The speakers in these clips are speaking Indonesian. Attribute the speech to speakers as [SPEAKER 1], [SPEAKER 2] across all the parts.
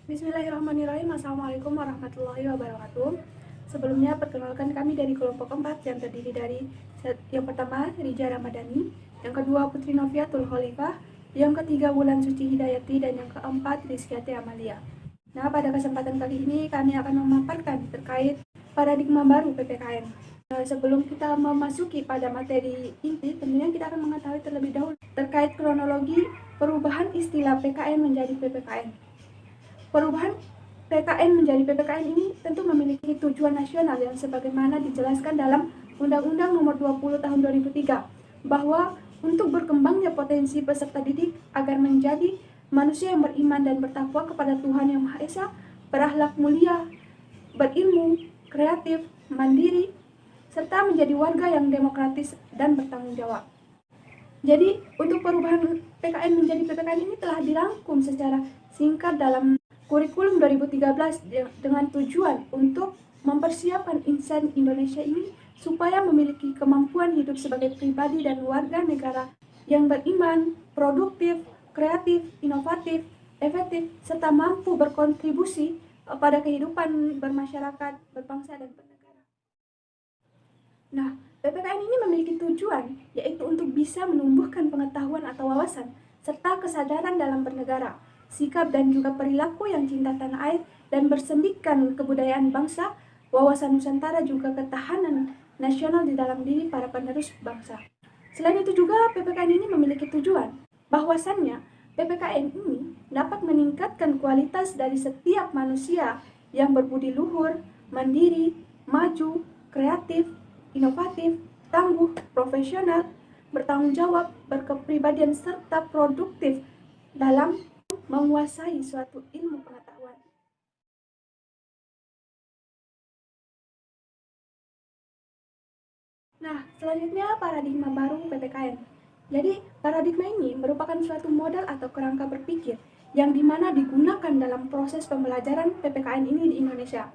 [SPEAKER 1] Bismillahirrahmanirrahim. Assalamualaikum warahmatullahi wabarakatuh. Sebelumnya perkenalkan kami dari kelompok 4 yang terdiri dari yang pertama Rija Ramadhani, yang kedua Putri Noviatul Khalifah, yang ketiga Wulan Suci Hidayati, dan yang keempat Rizkyati Amalia. Nah, pada kesempatan kali ini kami akan memaparkan terkait paradigma baru PPKN. Sebelum kita memasuki pada materi inti, tentunya kita akan mengetahui terlebih dahulu terkait kronologi perubahan istilah PKN menjadi PPKN. Perubahan PKN menjadi PPKN ini tentu memiliki tujuan nasional yang sebagaimana dijelaskan dalam Undang-Undang Nomor 20 Tahun 2003 bahwa untuk berkembangnya potensi peserta didik agar menjadi manusia yang beriman dan bertakwa kepada Tuhan Yang Maha Esa, berakhlak mulia, berilmu, kreatif, mandiri, serta menjadi warga yang demokratis dan bertanggung jawab. Jadi, untuk perubahan PKN menjadi PPKN ini telah dirangkum secara singkat dalam Kurikulum 2013 dengan tujuan untuk mempersiapkan insan Indonesia ini supaya memiliki kemampuan hidup sebagai pribadi dan warga negara yang beriman, produktif, kreatif, inovatif, efektif, serta mampu berkontribusi pada kehidupan bermasyarakat, berbangsa, dan bernegara. Nah, PPKN ini memiliki tujuan, yaitu untuk bisa menumbuhkan pengetahuan atau wawasan, serta kesadaran dalam bernegara, sikap dan juga perilaku yang cinta tanah air dan bersendikan kebudayaan bangsa, wawasan Nusantara juga ketahanan nasional di dalam diri para penerus bangsa. Selain itu juga PPKN ini memiliki tujuan bahwasannya PPKN ini dapat meningkatkan kualitas dari setiap manusia yang berbudi luhur, mandiri, maju, kreatif, inovatif, tangguh, profesional, bertanggung jawab, berkepribadian serta produktif dalam menguasai suatu ilmu pengetahuan. Nah, selanjutnya paradigma baru PPKN. Jadi, paradigma ini merupakan suatu model atau kerangka berpikir yang dimana digunakan dalam proses pembelajaran PPKN ini di Indonesia.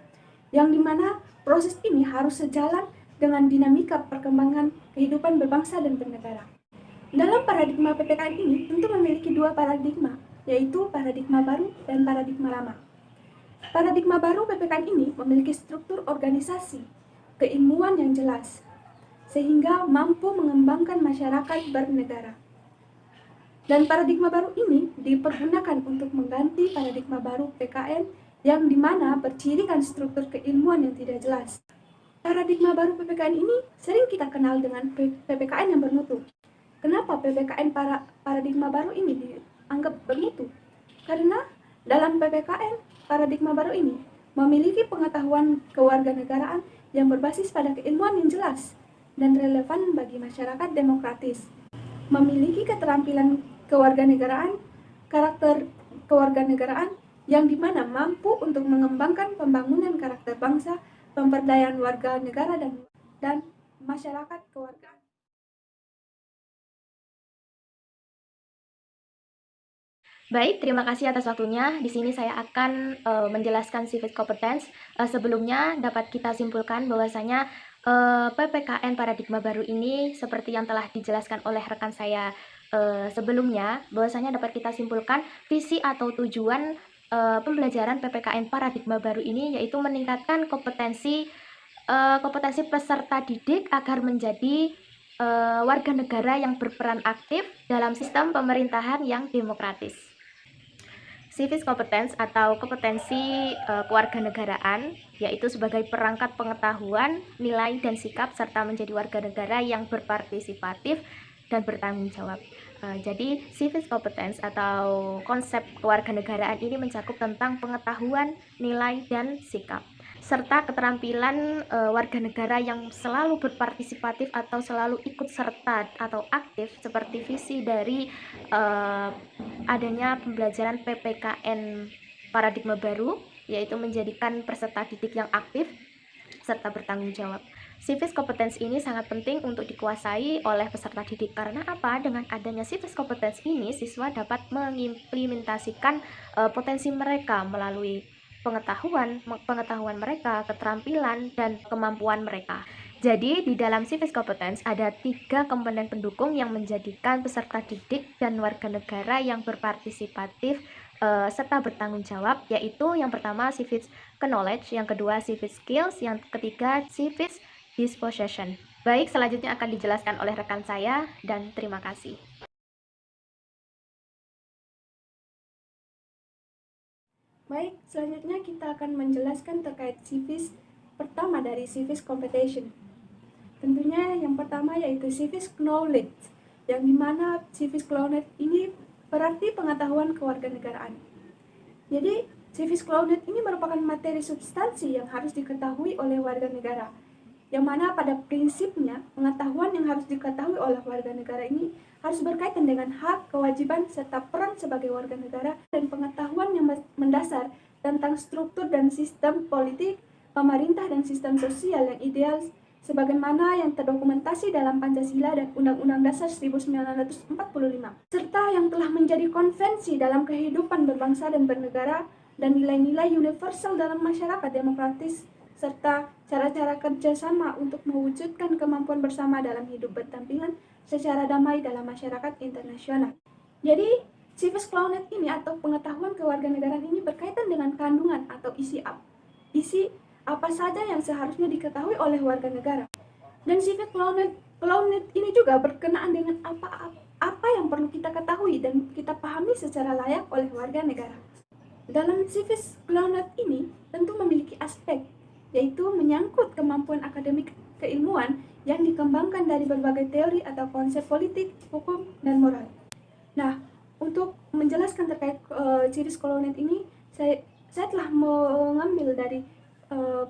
[SPEAKER 1] Yang dimana proses ini harus sejalan dengan dinamika perkembangan kehidupan berbangsa dan bernegara. Dalam paradigma PPKN ini tentu memiliki dua paradigma, yaitu paradigma baru dan paradigma lama. Paradigma baru PPKN ini memiliki struktur organisasi, keilmuan yang jelas, sehingga mampu mengembangkan masyarakat bernegara. Dan paradigma baru ini dipergunakan untuk mengganti paradigma baru PKN yang dimana bercirikan struktur keilmuan yang tidak jelas. Paradigma baru PPKN ini sering kita kenal dengan PPKN yang bermutu. Kenapa PPKN paradigma baru ini dianggap bermutu? Karena dalam PPKN paradigma baru ini memiliki pengetahuan kewarganegaraan yang berbasis pada keilmuan yang jelas dan relevan bagi masyarakat demokratis, memiliki keterampilan kewarganegaraan, karakter kewarganegaraan yang dimana mampu untuk mengembangkan pembangunan karakter bangsa, pemberdayaan warga negara dan masyarakat kewargaan.
[SPEAKER 2] Baik, terima kasih atas waktunya. Di sini saya akan menjelaskan civic competence. Sebelumnya dapat kita simpulkan bahwasanya PPKN paradigma baru ini seperti yang telah dijelaskan oleh rekan saya sebelumnya, bahwasanya dapat kita simpulkan visi atau tujuan pembelajaran PPKN paradigma baru ini yaitu meningkatkan kompetensi peserta didik agar menjadi warga negara yang berperan aktif dalam sistem pemerintahan yang demokratis. Civic competence atau kompetensi kewarganegaraan yaitu sebagai perangkat pengetahuan, nilai dan sikap serta menjadi warga negara yang berpartisipatif dan bertanggung jawab. Jadi civic competence atau konsep kewarganegaraan ini mencakup tentang pengetahuan, nilai dan sikap serta keterampilan warga negara yang selalu berpartisipatif atau selalu ikut serta atau aktif seperti visi dari adanya pembelajaran PPKN paradigma baru, yaitu menjadikan peserta didik yang aktif serta bertanggung jawab. Civic competence ini sangat penting untuk dikuasai oleh peserta didik. Karena apa? Dengan adanya civic competence ini, siswa dapat mengimplementasikan potensi mereka melalui pengetahuan mereka, keterampilan, dan kemampuan mereka. Jadi, di dalam civic competence ada 3 komponen pendukung yang menjadikan peserta didik dan warga negara yang berpartisipatif serta bertanggung jawab, yaitu yang pertama civic knowledge, yang kedua civic skills, yang ketiga civic disposition. Baik, selanjutnya akan dijelaskan oleh rekan saya dan terima kasih.
[SPEAKER 1] Baik, selanjutnya kita akan menjelaskan terkait civis pertama dari civis competition. Tentunya yang pertama yaitu civis knowledge, yang dimana civis knowledge ini berarti pengetahuan kewarganegaraan. Jadi, civis knowledge ini merupakan materi substansi yang harus diketahui oleh warga negara, yang mana pada prinsipnya pengetahuan yang harus diketahui oleh warga negara ini harus berkaitan dengan hak, kewajiban, serta peran sebagai warga negara dan pengetahuan yang mendasar tentang struktur dan sistem politik, pemerintah dan sistem sosial yang ideal sebagaimana yang terdokumentasi dalam Pancasila dan Undang-Undang Dasar 1945, serta yang telah menjadi konvensi dalam kehidupan berbangsa dan bernegara dan nilai-nilai universal dalam masyarakat demokratis, serta cara-cara kerjasama untuk mewujudkan kemampuan bersama dalam hidup berdampingan secara damai dalam masyarakat internasional. Jadi, civis knowledge ini atau pengetahuan kewarganegaraan ini berkaitan dengan kandungan atau isi apa saja yang seharusnya diketahui oleh warga negara. Dan civic knowledge ini juga berkenaan dengan apa yang perlu kita ketahui dan kita pahami secara layak oleh warga negara. Dalam civic knowledge ini tentu memiliki aspek, yaitu menyangkut kemampuan akademik keilmuan yang dikembangkan dari berbagai teori atau konsep politik, hukum, dan moral. Nah, untuk menjelaskan terkait civic knowledge ini, saya telah mengambil dari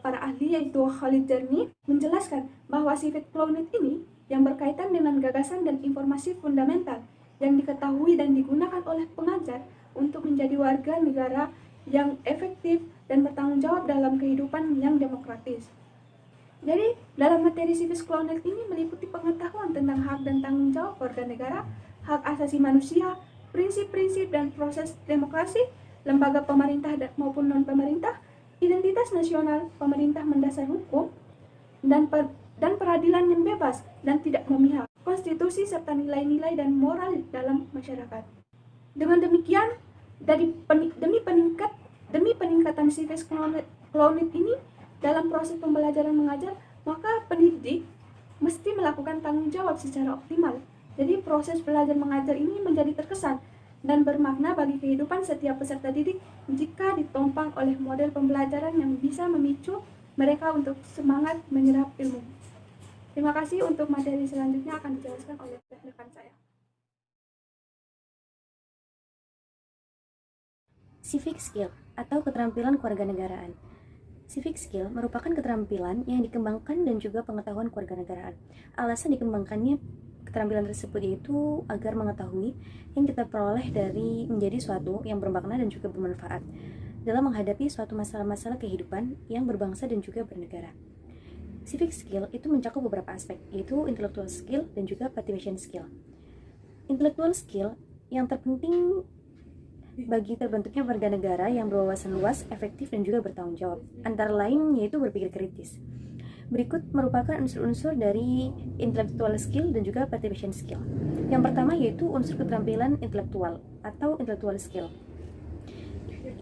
[SPEAKER 1] para ahli yaitu Khalid Jarni menjelaskan bahwa civic knowledge ini yang berkaitan dengan gagasan dan informasi fundamental yang diketahui dan digunakan oleh pengajar untuk menjadi warga negara yang efektif dan bertanggung jawab dalam kehidupan yang demokratis. Jadi, dalam materi civic knowledge ini meliputi pengetahuan tentang hak dan tanggung jawab warga negara, hak asasi manusia, prinsip-prinsip dan proses demokrasi, lembaga pemerintah maupun non-pemerintah, identitas nasional, pemerintah mendasar hukum, dan peradilan yang bebas dan tidak memihak, konstitusi serta nilai-nilai dan moral dalam masyarakat. Dengan demikian, demi peningkatan civic knowledge ini dalam proses pembelajaran mengajar, maka pendidik mesti melakukan tanggung jawab secara optimal. Jadi proses belajar mengajar ini menjadi terkesan dan bermakna bagi kehidupan setiap peserta didik jika ditopang oleh model pembelajaran yang bisa memicu mereka untuk semangat menyerap ilmu. Terima kasih. Untuk materi selanjutnya akan dijelaskan oleh rekan saya.
[SPEAKER 3] Civic skill atau keterampilan kewarganegaraan. Civic skill merupakan keterampilan yang dikembangkan dan juga pengetahuan kewarganegaraan. Alasan dikembangkannya keterampilan tersebut yaitu agar mengetahui yang kita peroleh dari menjadi suatu yang bermakna dan juga bermanfaat dalam menghadapi suatu masalah-masalah kehidupan yang berbangsa dan juga bernegara. Civic skill itu mencakup beberapa aspek, yaitu intellectual skill dan juga participation skill. Intellectual skill yang terpenting bagi terbentuknya warga negara yang berwawasan luas, efektif, dan juga bertanggung jawab, antara lain yaitu berpikir kritis. Berikut merupakan unsur-unsur dari intellectual skill dan juga participation skill. Yang pertama yaitu unsur keterampilan intelektual atau intellectual skill,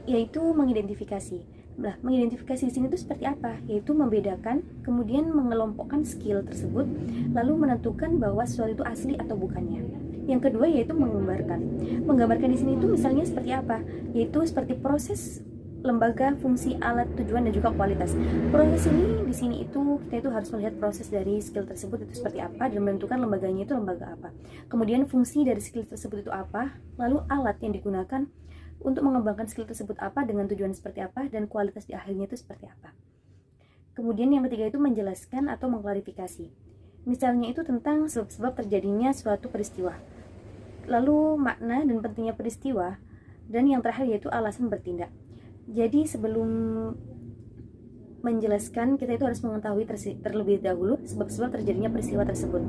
[SPEAKER 3] yaitu mengidentifikasi. Nah, mengidentifikasi di sini itu seperti apa? Yaitu membedakan, kemudian mengelompokkan skill tersebut, lalu menentukan bahwa sesuatu itu asli atau bukannya. Yang kedua yaitu menggambarkan. Menggambarkan di sini itu misalnya seperti apa? Yaitu seperti proses, lembaga, fungsi, alat, tujuan, dan juga kualitas. Proses ini di sini itu kita itu harus melihat proses dari skill tersebut itu seperti apa dan menentukan lembaganya itu lembaga apa. Kemudian fungsi dari skill tersebut itu apa? Lalu alat yang digunakan untuk mengembangkan skill tersebut apa dengan tujuan seperti apa dan kualitas di akhirnya itu seperti apa. Kemudian yang ketiga itu menjelaskan atau mengklarifikasi. Misalnya itu tentang sebab-sebab terjadinya suatu peristiwa, lalu makna dan pentingnya peristiwa, dan yang terakhir yaitu alasan bertindak. Jadi sebelum menjelaskan, kita itu harus mengetahui terlebih dahulu sebab-sebab terjadinya peristiwa tersebut,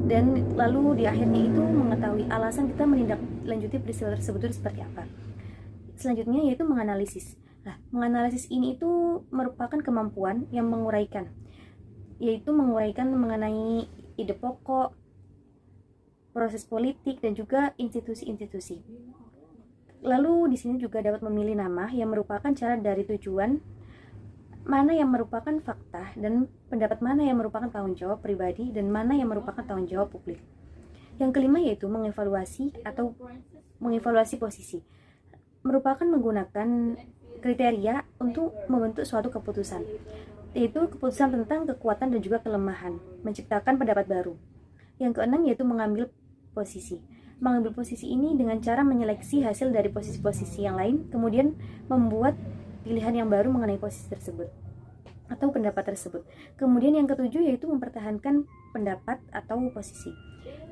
[SPEAKER 3] dan lalu di akhirnya itu mengetahui alasan kita menindaklanjuti peristiwa tersebut itu seperti apa. Selanjutnya yaitu menganalisis. Nah, menganalisis ini itu merupakan kemampuan yang menguraikan, yaitu menguraikan mengenai ide pokok, proses politik, dan juga institusi-institusi. Lalu di sini juga dapat memilih nama yang merupakan cara dari tujuan, mana yang merupakan fakta, dan pendapat mana yang merupakan tanggung jawab pribadi dan mana yang merupakan tanggung jawab publik. Yang kelima yaitu mengevaluasi atau mengevaluasi posisi, merupakan menggunakan kriteria untuk membentuk suatu keputusan, yaitu keputusan tentang kekuatan dan juga kelemahan, menciptakan pendapat baru. Yang keenam yaitu mengambil posisi. Mengambil posisi ini dengan cara menyeleksi hasil dari posisi-posisi yang lain, kemudian membuat pilihan yang baru mengenai posisi tersebut atau pendapat tersebut. Kemudian yang ketujuh yaitu mempertahankan pendapat atau posisi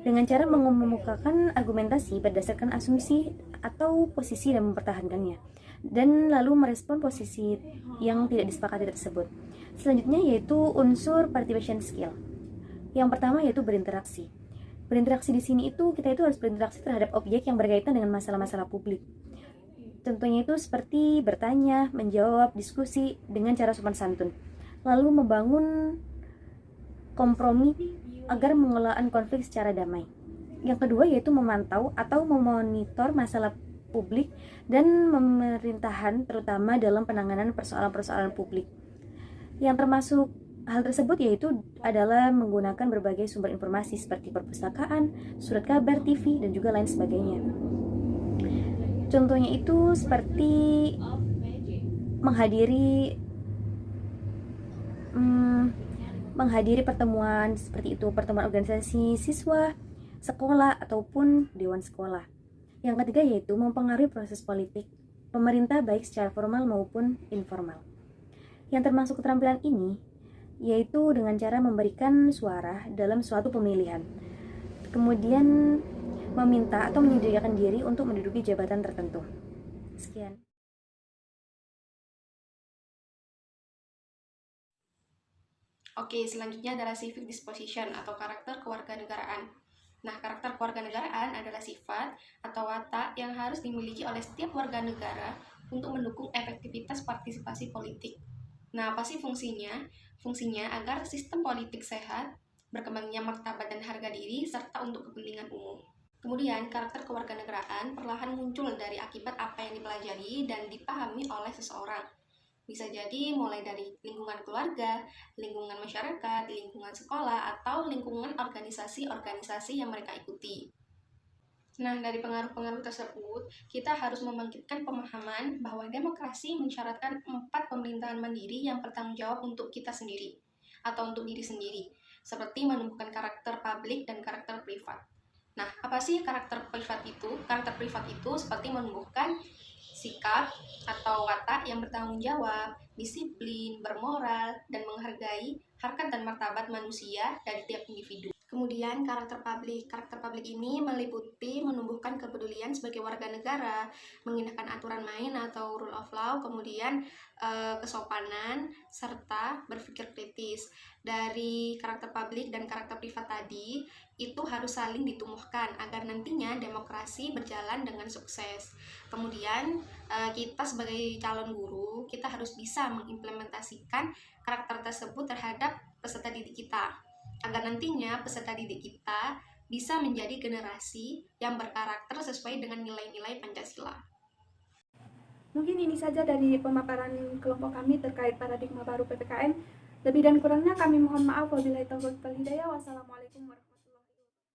[SPEAKER 3] dengan cara mengemukakan argumentasi berdasarkan asumsi atau posisi dan mempertahankannya, dan lalu merespon posisi yang tidak disepakati tersebut. Selanjutnya yaitu unsur participation skill. Yang pertama yaitu berinteraksi. Berinteraksi di sini kita harus berinteraksi terhadap objek yang berkaitan dengan masalah-masalah publik. Contohnya itu seperti bertanya, menjawab, diskusi dengan cara sopan santun. Lalu membangun kompromi agar mengelola konflik secara damai. Yang kedua yaitu memantau atau memonitor masalah publik dan pemerintahan, terutama dalam penanganan persoalan-persoalan publik. Yang termasuk hal tersebut yaitu adalah menggunakan berbagai sumber informasi seperti perpustakaan, surat kabar, TV, dan juga lain sebagainya. Contohnya itu seperti menghadiri pertemuan seperti itu, pertemuan organisasi siswa, sekolah, ataupun dewan sekolah. Yang ketiga yaitu mempengaruhi proses politik pemerintah baik secara formal maupun informal. Yang termasuk keterampilan ini yaitu dengan cara memberikan suara dalam suatu pemilihan, kemudian meminta atau menyediakan diri untuk menduduki jabatan tertentu. Sekian.
[SPEAKER 1] Oke, selanjutnya adalah civic disposition atau karakter kewarganegaraan. Nah, karakter kewarganegaraan adalah sifat atau watak yang harus dimiliki oleh setiap warga negara untuk mendukung efektivitas partisipasi politik. Nah, apa sih fungsinya? Fungsinya agar sistem politik sehat, berkembangnya martabat dan harga diri, serta untuk kepentingan umum. Kemudian, karakter kewarganegaraan perlahan muncul dari akibat apa yang dipelajari dan dipahami oleh seseorang. Bisa jadi mulai dari lingkungan keluarga, lingkungan masyarakat, lingkungan sekolah, atau lingkungan organisasi-organisasi yang mereka ikuti. Nah, dari pengaruh-pengaruh tersebut, kita harus membangkitkan pemahaman bahwa demokrasi mensyaratkan 4 pemerintahan mandiri yang bertanggung jawab untuk kita sendiri, atau untuk diri sendiri, seperti menumbuhkan karakter publik dan karakter privat. Nah, apa sih karakter privat itu? Karakter privat itu seperti menumbuhkan sikap atau watak yang bertanggung jawab, disiplin, bermoral, dan menghargai harkat dan martabat manusia dari tiap individu. Kemudian karakter publik ini meliputi menumbuhkan kepedulian sebagai warga negara, mengindahkan aturan main atau rule of law, kemudian kesopanan, serta berpikir kritis. Dari karakter publik dan karakter privat tadi, itu harus saling ditumbuhkan agar nantinya demokrasi berjalan dengan sukses. Kemudian kita sebagai calon guru, kita harus bisa mengimplementasikan karakter tersebut terhadap peserta didik kita, agar nantinya peserta didik kita bisa menjadi generasi yang berkarakter sesuai dengan nilai-nilai Pancasila. Mungkin ini saja dari pemaparan kelompok kami terkait paradigma baru PPKN. Lebih dan kurangnya kami mohon maaf. Wabillahi taufiq wal hidayah. Wassalamualaikum warahmatullahi wabarakatuh.